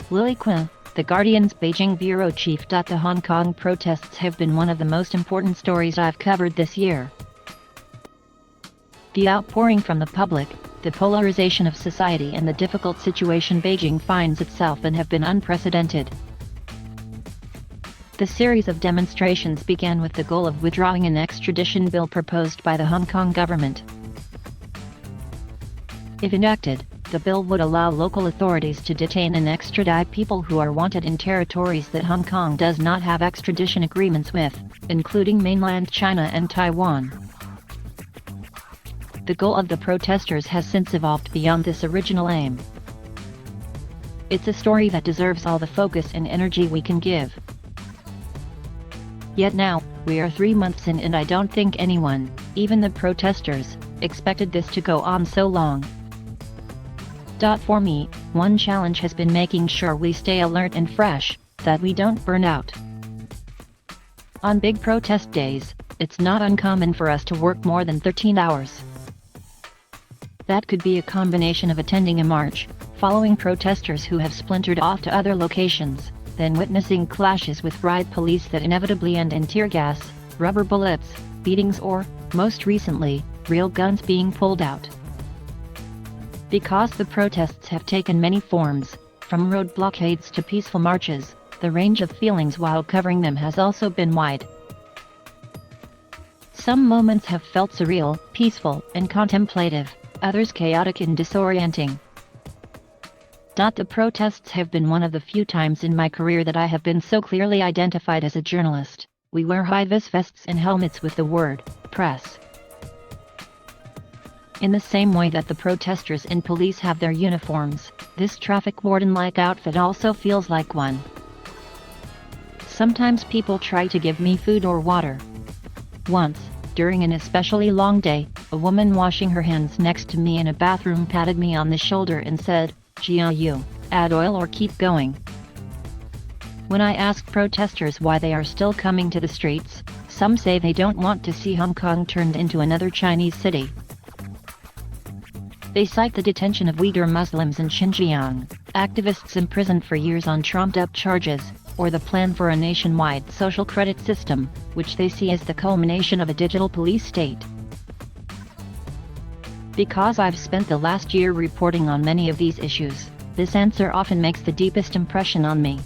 Lily Quinn, The Guardian's Beijing bureau chief. The Hong Kong protests have been one of the most important stories I've covered this year. The outpouring from the public, the polarization of society and the difficult situation Beijing finds itself in have been unprecedented. The series of demonstrations began with the goal of withdrawing an extradition bill proposed by the Hong Kong government. If enacted, the bill would allow local authorities to detain and extradite people who are wanted in territories that Hong Kong does not have extradition agreements with, including mainland China and Taiwan. The goal of the protesters has since evolved beyond this original aim. It's a story that deserves all the focus and energy we can give. Yet now, we are 3 months in and I don't think anyone, even the protesters, expected this to go on so long. For me, one challenge has been making sure we stay alert and fresh, that we don't burn out. On big protest days, it's not uncommon for us to work more than 13 hours. That could be a combination of attending a march, following protesters who have splintered off to other locations, then witnessing clashes with riot police that inevitably end in tear gas, rubber bullets, beatings or, most recently, real guns being pulled out. Because the protests have taken many forms, from road blockades to peaceful marches, the range of feelings while covering them has also been wide. Some moments have felt surreal, peaceful, and contemplative, others chaotic and disorienting. The protests have been one of the few times in my career that I have been so clearly identified as a journalist. We wear high-vis vests and helmets with the word, press. In the same way that the protesters and police have their uniforms, this traffic warden-like outfit also feels like one. Sometimes people try to give me food or water. Once, during an especially long day, a woman washing her hands next to me in a bathroom patted me on the shoulder and said, "Jiao, add oil or keep going." When I ask protesters why they are still coming to the streets, some say they don't want to see Hong Kong turned into another Chinese city. They cite the detention of Uyghur Muslims in Xinjiang, activists imprisoned for years on trumped-up charges, or the plan for a nationwide social credit system, which they see as the culmination of a digital police state. Because I've spent the last year reporting on many of these issues, this answer often makes the deepest impression on me.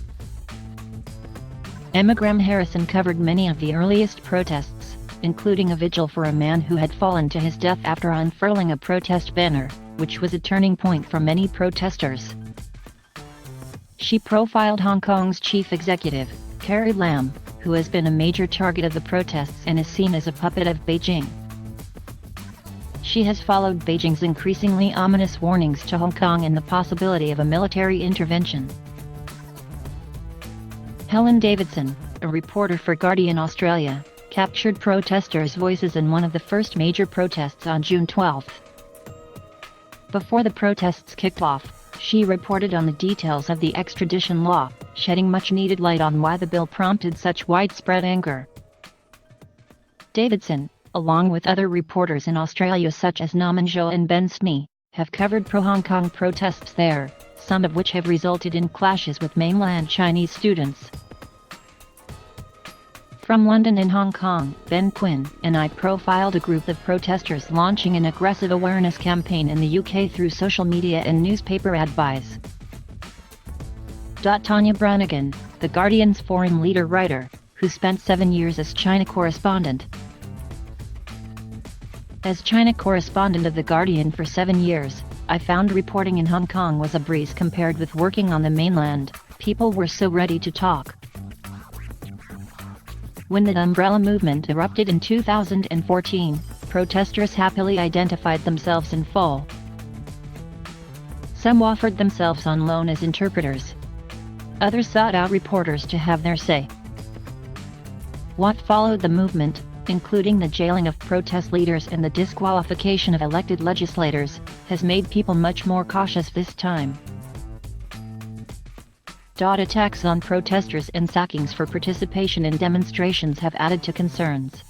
Emma Graham Harrison covered many of the earliest protests, including a vigil for a man who had fallen to his death after unfurling a protest banner, which was a turning point for many protesters. She profiled Hong Kong's chief executive, Carrie Lam, who has been a major target of the protests and is seen as a puppet of Beijing. She has followed Beijing's increasingly ominous warnings to Hong Kong and the possibility of a military intervention. Helen Davidson, a reporter for Guardian Australia, captured protesters' voices in one of the first major protests on June 12. Before the protests kicked off, she reported on the details of the extradition law, shedding much-needed light on why the bill prompted such widespread anger. Davidson, along with other reporters in Australia such as Norman Zhou and Ben Smee, have covered pro-Hong Kong protests there, some of which have resulted in clashes with mainland Chinese students. From London and Hong Kong, Ben Quinn and I profiled a group of protesters launching an aggressive awareness campaign in the UK through social media and newspaper ad buys. Tanya Branigan, The Guardian's foreign leader writer, who spent 7 years as China correspondent. As China correspondent of The Guardian for 7 years, I found reporting in Hong Kong was a breeze compared with working on the mainland. People were so ready to talk. When the umbrella movement erupted in 2014, protesters happily identified themselves in full. Some offered themselves on loan as interpreters. Others sought out reporters to have their say. What followed the movement, including the jailing of protest leaders and the disqualification of elected legislators, has made people much more cautious this time. Attacks on protesters and sackings for participation in demonstrations have added to concerns.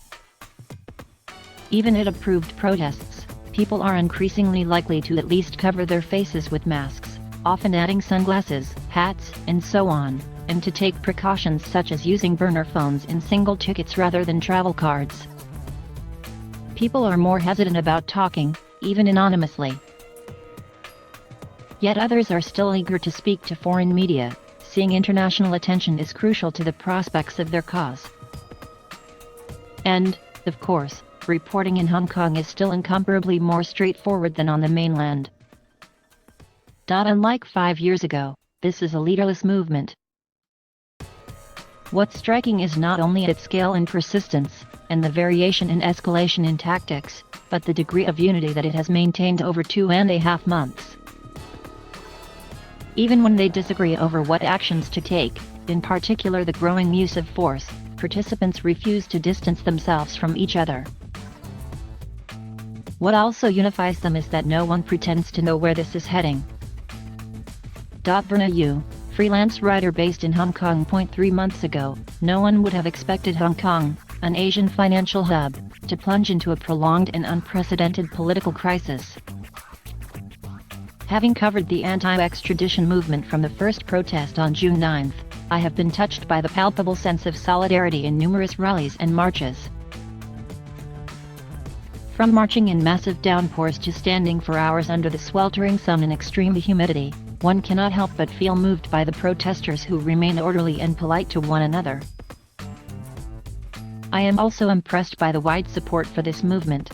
Even at approved protests, people are increasingly likely to at least cover their faces with masks, often adding sunglasses, hats, and so on, and to take precautions such as using burner phones in single tickets rather than travel cards. People are more hesitant about talking, even anonymously. Yet others are still eager to speak to foreign media, seeing international attention is crucial to the prospects of their cause. And, of course, reporting in Hong Kong is still incomparably more straightforward than on the mainland. Unlike 5 years ago, this is a leaderless movement. What's striking is not only its scale and persistence, and the variation and escalation in tactics, but the degree of unity that it has maintained over 2.5 months. Even when they disagree over what actions to take, in particular the growing use of force, participants refuse to distance themselves from each other. What also unifies them is that no one pretends to know where this is heading. Verna Yu, freelance writer based in Hong Kong. 3 months ago, no one would have expected Hong Kong, an Asian financial hub, to plunge into a prolonged and unprecedented political crisis. Having covered the anti-extradition movement from the first protest on June 9, I have been touched by the palpable sense of solidarity in numerous rallies and marches. From marching in massive downpours to standing for hours under the sweltering sun in extreme humidity, one cannot help but feel moved by the protesters who remain orderly and polite to one another. I am also impressed by the wide support for this movement.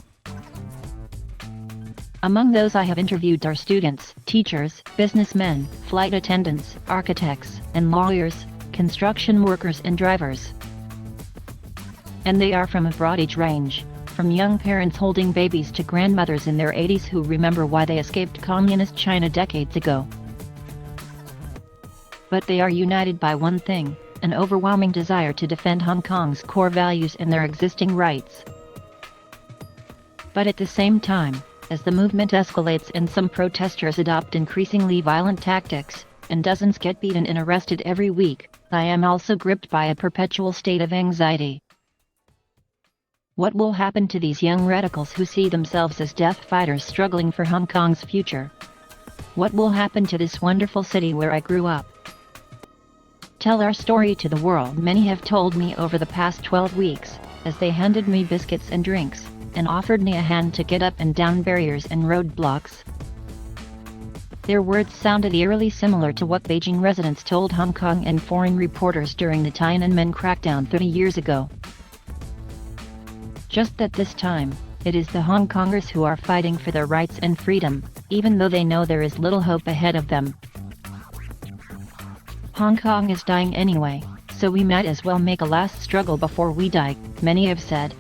Among those I have interviewed are students, teachers, businessmen, flight attendants, architects, and lawyers, construction workers and drivers. And they are from a broad age range, from young parents holding babies to grandmothers in their 80s who remember why they escaped communist China decades ago. But they are united by one thing, an overwhelming desire to defend Hong Kong's core values and their existing rights. But at the same time, as the movement escalates and some protesters adopt increasingly violent tactics, and dozens get beaten and arrested every week, I am also gripped by a perpetual state of anxiety. What will happen to these young radicals who see themselves as death fighters struggling for Hong Kong's future? What will happen to this wonderful city where I grew up? Tell our story to the world, many have told me over the past 12 weeks, as they handed me biscuits and drinks, and offered me a hand to get up and down barriers and roadblocks. Their words sounded eerily similar to what Beijing residents told Hong Kong and foreign reporters during the Tiananmen crackdown 30 years ago. Just that this time, it is the Hong Kongers who are fighting for their rights and freedom, even though they know there is little hope ahead of them. Hong Kong is dying anyway, so we might as well make a last struggle before we die, many have said.